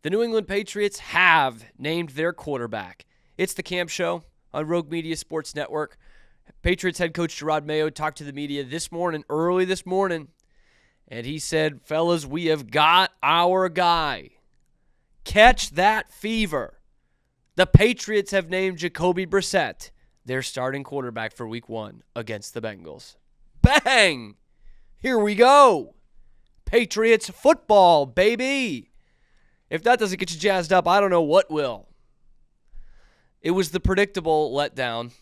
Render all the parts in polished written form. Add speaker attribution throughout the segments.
Speaker 1: The New England Patriots have named their quarterback. It's the Camp Show on Rogue Media Sports Network. Patriots head coach Maye talked to the media early this morning, and he said, fellas, we have got our guy. Catch that fever. The Patriots have named Jacoby Brissett their starting quarterback for Week 1 against the Bengals. Bang! Here we go. Patriots football, baby. If that doesn't get you jazzed up, I don't know what will. It was the predictable letdown.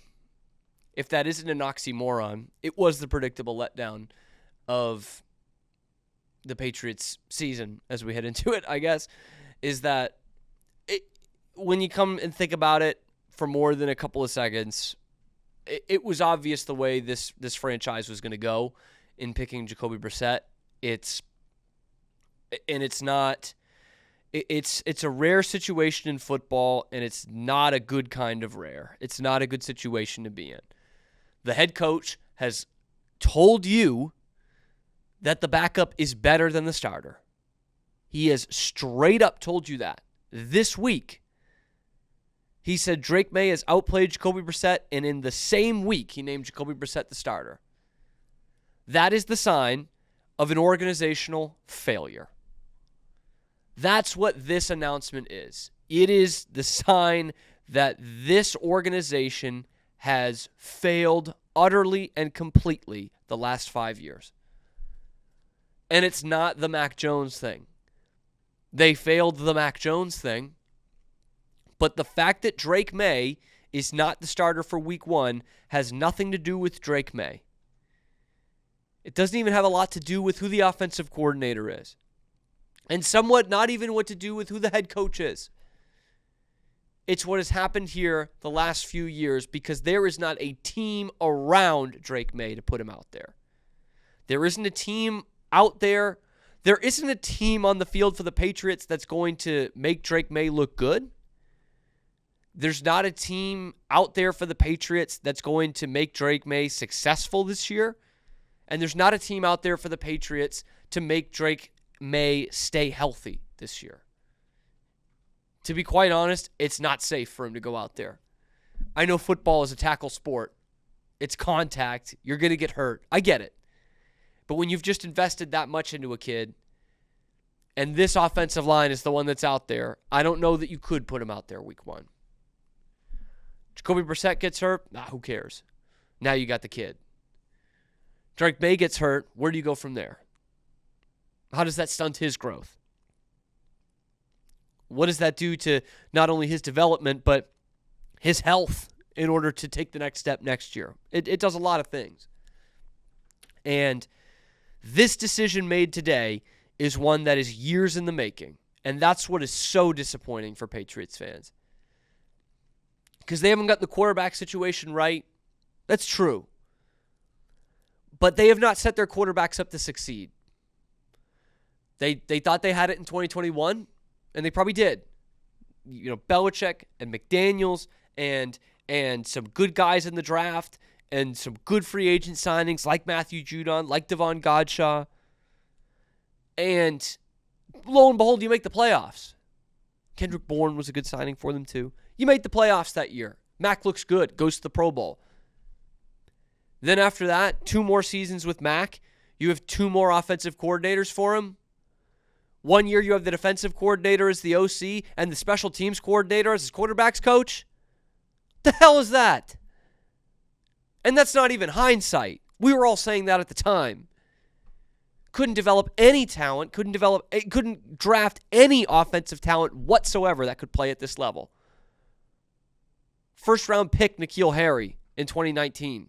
Speaker 1: If that isn't an oxymoron, it was the predictable letdown of the Patriots season as we head into it, I guess, is that when you come and think about it for more than a couple of seconds, it was obvious the way this franchise was going to go in picking Jacoby Brissett. It's a rare situation in football, and it's not a good kind of rare. It's not a good situation to be in. The head coach has told you that the backup is better than the starter. He has straight up told you that. This week, he said Drake Maye has outplayed Jacoby Brissett, and in the same week, he named Jacoby Brissett the starter. That is the sign of an organizational failure. That's what this announcement is. It is the sign that this organization has failed utterly and completely the last 5 years. And it's not the Mac Jones thing. They failed the Mac Jones thing. But the fact that Drake Maye is not the starter for Week 1 has nothing to do with Drake Maye. It doesn't even have a lot to do with who the offensive coordinator is. And somewhat not even what to do with who the head coach is. It's what has happened here the last few years because there is not a team around Drake Maye to put him out there. There isn't a team out there. There isn't a team on the field for the Patriots that's going to make Drake Maye look good. There's not a team out there for the Patriots that's going to make Drake Maye successful this year. And there's not a team out there for the Patriots to make Drake Maye stay healthy this year. To be quite honest, it's not safe for him to go out there. I know football is a tackle sport. It's contact. You're going to get hurt. I get it. But when you've just invested that much into a kid, and this offensive line is the one that's out there, I don't know that you could put him out there Week 1. Jacoby Brissett gets hurt, who cares? Now you got the kid. Drake Maye gets hurt, where do you go from there? How does that stunt his growth? What does that do to not only his development, but his health in order to take the next step next year? It does a lot of things. And this decision made today is one that is years in the making. And that's what is so disappointing for Patriots fans. Because they haven't got the quarterback situation right. That's true. But they have not set their quarterbacks up to succeed. They thought they had it in 2021, and they probably did. You know, Belichick and McDaniels and some good guys in the draft and some good free agent signings like Matthew Judon, like Devon Godshaw. And lo and behold, you make the playoffs. Kendrick Bourne was a good signing for them too. You made the playoffs that year. Mac looks good, goes to the Pro Bowl. Then after that, 2 more seasons with Mac. You have 2 more offensive coordinators for him. 1 year you have the defensive coordinator as the OC and the special teams coordinator as his quarterback's coach. The hell is that? And that's not even hindsight. We were all saying that at the time. Couldn't develop any talent, couldn't draft any offensive talent whatsoever that could play at this level. First round pick N'Keal Harry in 2019.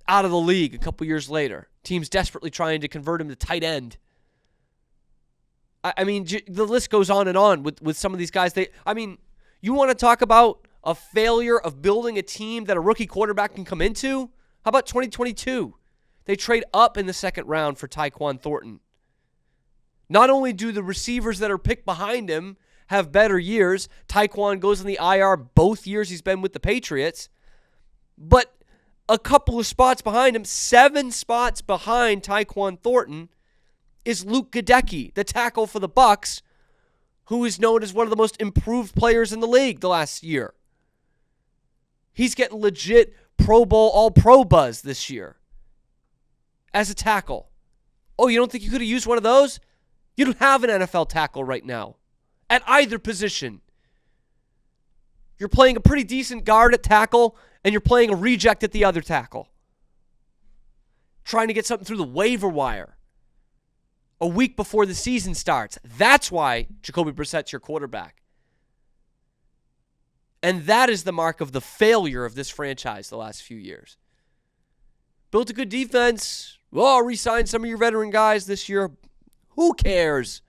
Speaker 1: Out of the league a couple years later. Teams desperately trying to convert him to tight end. I mean, the list goes on and on with some of these guys. You want to talk about a failure of building a team that a rookie quarterback can come into? How about 2022? They trade up in the second round for Tyquan Thornton. Not only do the receivers that are picked behind him have better years, Tyquan goes on the IR both years he's been with the Patriots, but a couple of spots behind him, 7 spots behind Tyquan Thornton, is Luke Gadecki, the tackle for the Bucs, who is known as one of the most improved players in the league the last year. He's getting legit Pro Bowl, All-Pro buzz this year as a tackle. Oh, you don't think you could have used one of those? You don't have an NFL tackle right now at either position. You're playing a pretty decent guard at tackle, and you're playing a reject at the other tackle. Trying to get something through the waiver wire a week before the season starts. That's why Jacoby Brissett's your quarterback. And that is the mark of the failure of this franchise the last few years. Built a good defense. Well, re-sign some of your veteran guys this year. Who cares?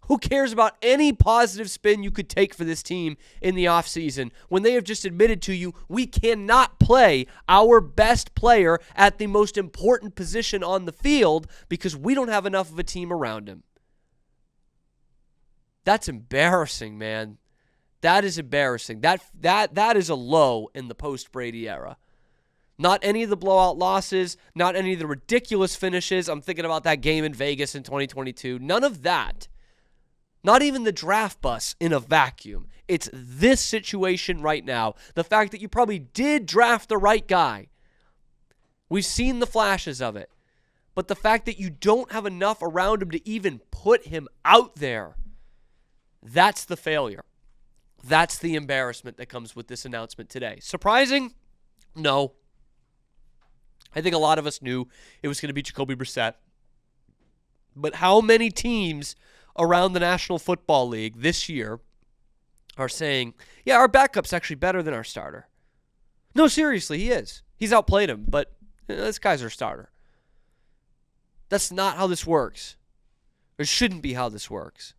Speaker 1: Who cares about any positive spin you could take for this team in the offseason when they have just admitted to you we cannot play our best player at the most important position on the field because we don't have enough of a team around him? That's embarrassing, man. That is embarrassing. That is a low in the post-Brady era. Not any of the blowout losses, not any of the ridiculous finishes. I'm thinking about that game in Vegas in 2022. None of that. Not even the draft bus in a vacuum. It's this situation right now. The fact that you probably did draft the right guy. We've seen the flashes of it. But the fact that you don't have enough around him to even put him out there, that's the failure. That's the embarrassment that comes with this announcement today. Surprising? No. I think a lot of us knew it was going to be Jacoby Brissett. But how many teams around the National Football League this year are saying, yeah, our backup's actually better than our starter? No, seriously, he is. He's outplayed him, but this guy's our starter. That's not how this works. It shouldn't be how this works.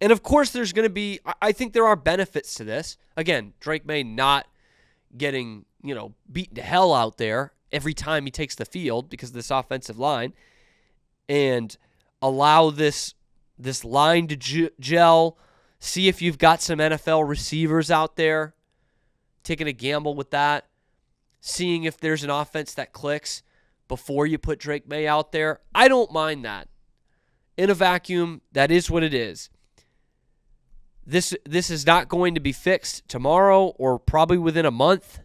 Speaker 1: And of course, there's going to be, I think there are benefits to this. Again, Drake Maye not getting, beaten to hell out there every time he takes the field because of this offensive line, and allow this line to gel, see if you've got some NFL receivers out there, taking a gamble with that, seeing if there's an offense that clicks before you put Drake Maye out there. I don't mind that. In a vacuum, that is what it is. This is not going to be fixed tomorrow or probably within a month,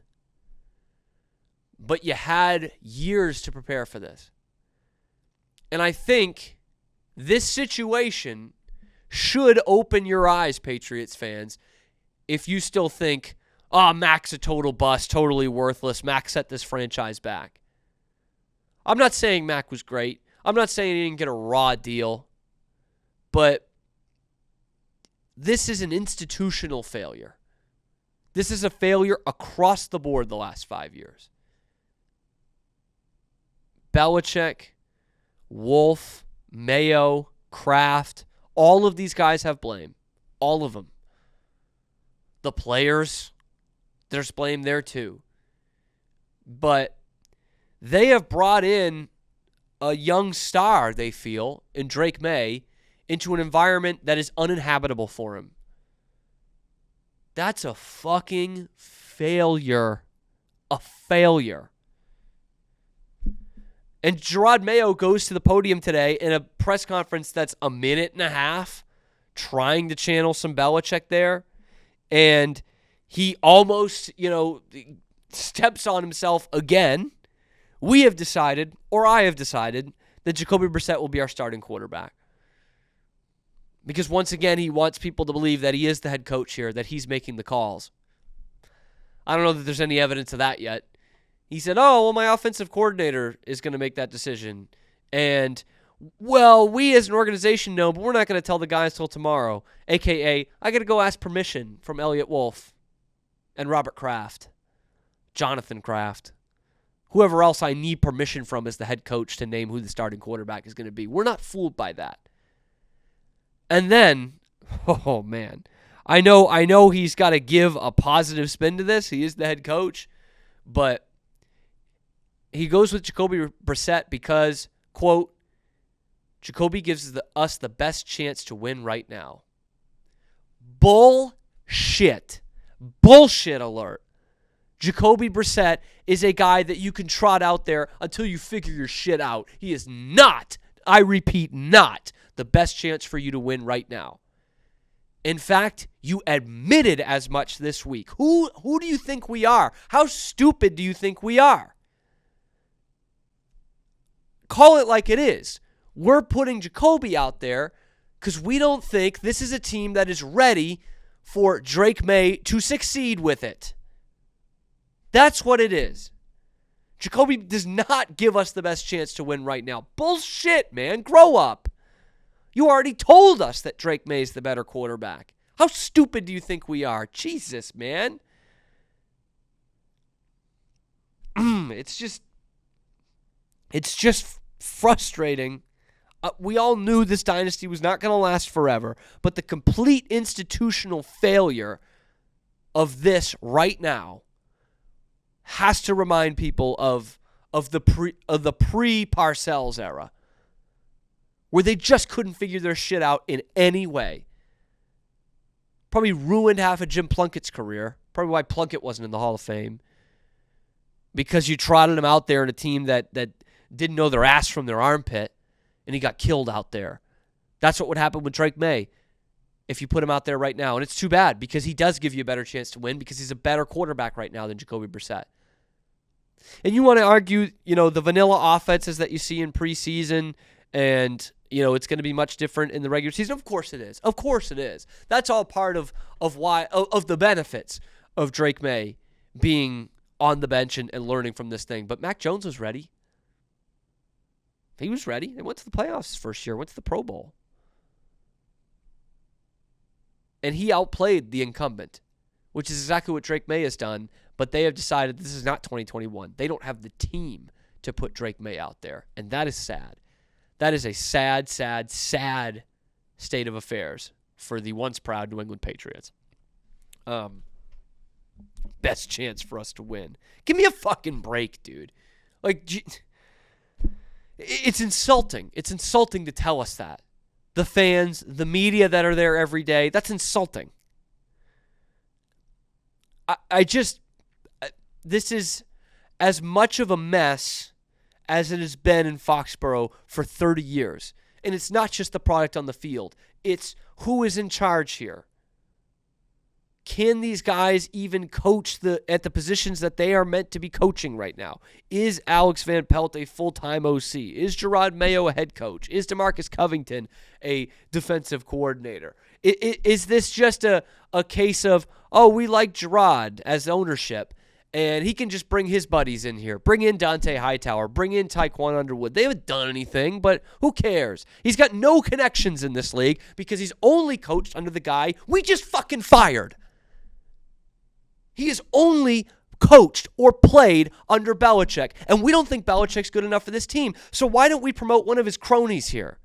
Speaker 1: but you had years to prepare for this. And I think this situation should open your eyes, Patriots fans, if you still think, Mac's a total bust, totally worthless. Mac set this franchise back. I'm not saying Mac was great. I'm not saying he didn't get a raw deal. But this is an institutional failure. This is a failure across the board the last 5 years. Belichick, Wolf, Mayo, Kraft, all of these guys have blame. All of them. The players, there's blame there too. But they have brought in a young star, they feel, in Drake Maye, into an environment that is uninhabitable for him. That's a fucking failure. A failure. And Gerard Mayo goes to the podium today in a press conference that's a minute and a half, trying to channel some Belichick there. And he almost, steps on himself again. We have decided, or I have decided, that Jacoby Brissett will be our starting quarterback. Because once again, he wants people to believe that he is the head coach here, that he's making the calls. I don't know that there's any evidence of that yet. He said, my offensive coordinator is going to make that decision. And, we as an organization know, but we're not going to tell the guys till tomorrow. AKA, I got to go ask permission from Elliott Wolf and Robert Kraft, Jonathan Kraft, whoever else I need permission from as the head coach to name who the starting quarterback is going to be. We're not fooled by that. And then, oh man, I know he's got to give a positive spin to this. He is the head coach, but he goes with Jacoby Brissett because, quote, Jacoby gives us the best chance to win right now. Bullshit. Bullshit alert. Jacoby Brissett is a guy that you can trot out there until you figure your shit out. He is not, I repeat, not the best chance for you to win right now. In fact, you admitted as much this week. Who do you think we are? How stupid do you think we are? Call it like it is. We're putting Jacoby out there because we don't think this is a team that is ready for Drake Maye to succeed with it. That's what it is. Jacoby does not give us the best chance to win right now. Bullshit, man. Grow up. You already told us that Drake Maye is the better quarterback. How stupid do you think we are? Jesus, man. It's just frustrating. We all knew this dynasty was not going to last forever, but the complete institutional failure of this right now has to remind people of the pre-Parcells era, where they just couldn't figure their shit out in any way. Probably ruined half of Jim Plunkett's career. Probably why Plunkett wasn't in the Hall of Fame. Because you trotted him out there in a team that didn't know their ass from their armpit, and he got killed out there. That's what would happen with Drake Maye if you put him out there right now. And it's too bad, because he does give you a better chance to win, because he's a better quarterback right now than Jacoby Brissett. And you want to argue, the vanilla offenses that you see in preseason, and it's going to be much different in the regular season. Of course it is. Of course it is. That's all part of the benefits of Drake Maye being on the bench and learning from this thing. But Mac Jones was ready. He was ready. They went to the playoffs his first year, went to the Pro Bowl. And he outplayed the incumbent, which is exactly what Drake Maye has done. But they have decided this is not 2021. They don't have the team to put Drake Maye out there. And that is sad. That is a sad, sad, sad state of affairs for the once proud New England Patriots. Best chance for us to win. Give me a fucking break, dude. It's insulting. It's insulting to tell us that. The fans, the media that are there every day, that's insulting. This is as much of a mess as it has been in Foxborough for 30 years. And it's not just the product on the field. It's who is in charge here. Can these guys even coach at the positions that they are meant to be coaching right now? Is Alex Van Pelt a full-time OC? Is Gerard Mayo a head coach? Is DeMarcus Covington a defensive coordinator? Is this just a case of, we like Gerard as ownership, and he can just bring his buddies in here? Bring in Dante Hightower. Bring in Tyquan Underwood. They haven't done anything, but who cares? He's got no connections in this league because he's only coached under the guy we just fucking fired. He is only coached or played under Belichick, and we don't think Belichick's good enough for this team. So why don't we promote one of his cronies here?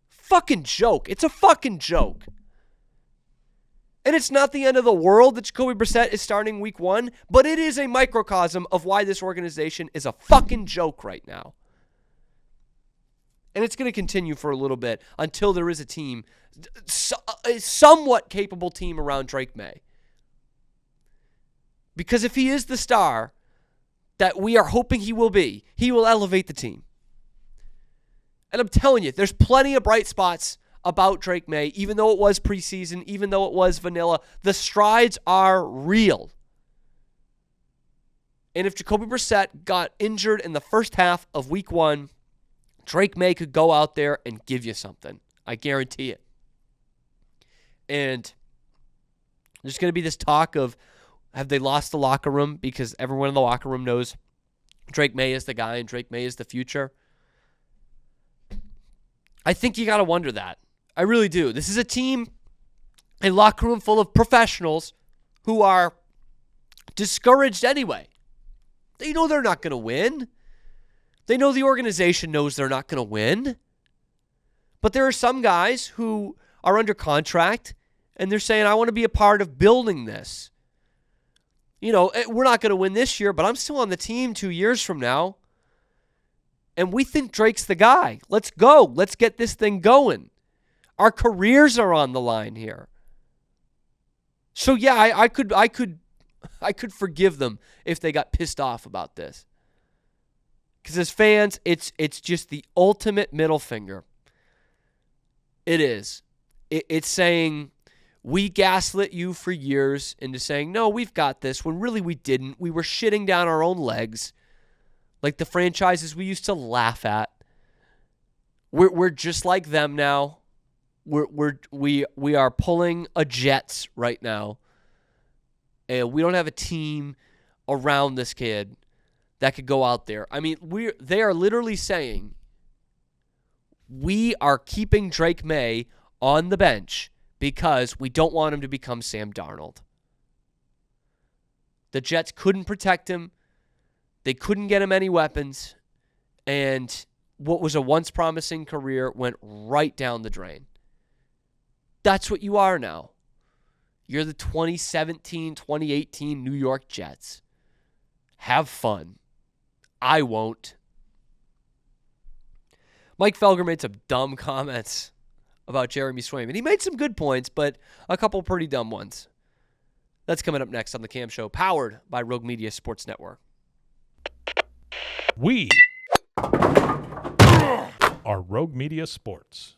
Speaker 1: Fucking joke. It's a fucking joke. And it's not the end of the world that Jacoby Brissett is starting week 1, but it is a microcosm of why this organization is a fucking joke right now. And it's going to continue for a little bit until there is a team, a somewhat capable team around Drake Maye. Because if he is the star that we are hoping he will be, he will elevate the team. And I'm telling you, there's plenty of bright spots about Drake Maye, even though it was preseason, even though it was vanilla. The strides are real. And if Jacoby Brissett got injured in the first half of week 1, Drake Maye could go out there and give you something. I guarantee it. And there's going to be this talk of, have they lost the locker room? Because everyone in the locker room knows Drake Maye is the guy and Drake Maye is the future. I think you got to wonder that. I really do. This is a team, a locker room full of professionals who are discouraged anyway. They know they're not going to win. They know the organization knows they're not going to win. But there are some guys who are under contract and they're saying, I want to be a part of building this. We're not going to win this year, but I'm still on the team 2 years from now. And we think Drake's the guy. Let's go. Let's get this thing going. Our careers are on the line here. So yeah, I could forgive them if they got pissed off about this. Because as fans, it's just the ultimate middle finger. It is. It's saying we gaslit you for years into saying, no, we've got this, when really we didn't. We were shitting down our own legs like the franchises we used to laugh at. We're just like them now. We are pulling a Jets right now. And we don't have a team around this kid that could go out there. I mean, they are literally saying we are keeping Drake Maye on the bench because we don't want him to become Sam Darnold. The Jets couldn't protect him. They couldn't get him any weapons. And what was a once promising career went right down the drain. That's what you are now. You're the 2017, 2018 New York Jets. Have fun. I won't. Mike Felger made some dumb comments about Jeremy Swayman. He made some good points, but a couple pretty dumb ones. That's coming up next on The Cam Show, powered by Rogue Media Sports Network.
Speaker 2: We are Rogue Media Sports.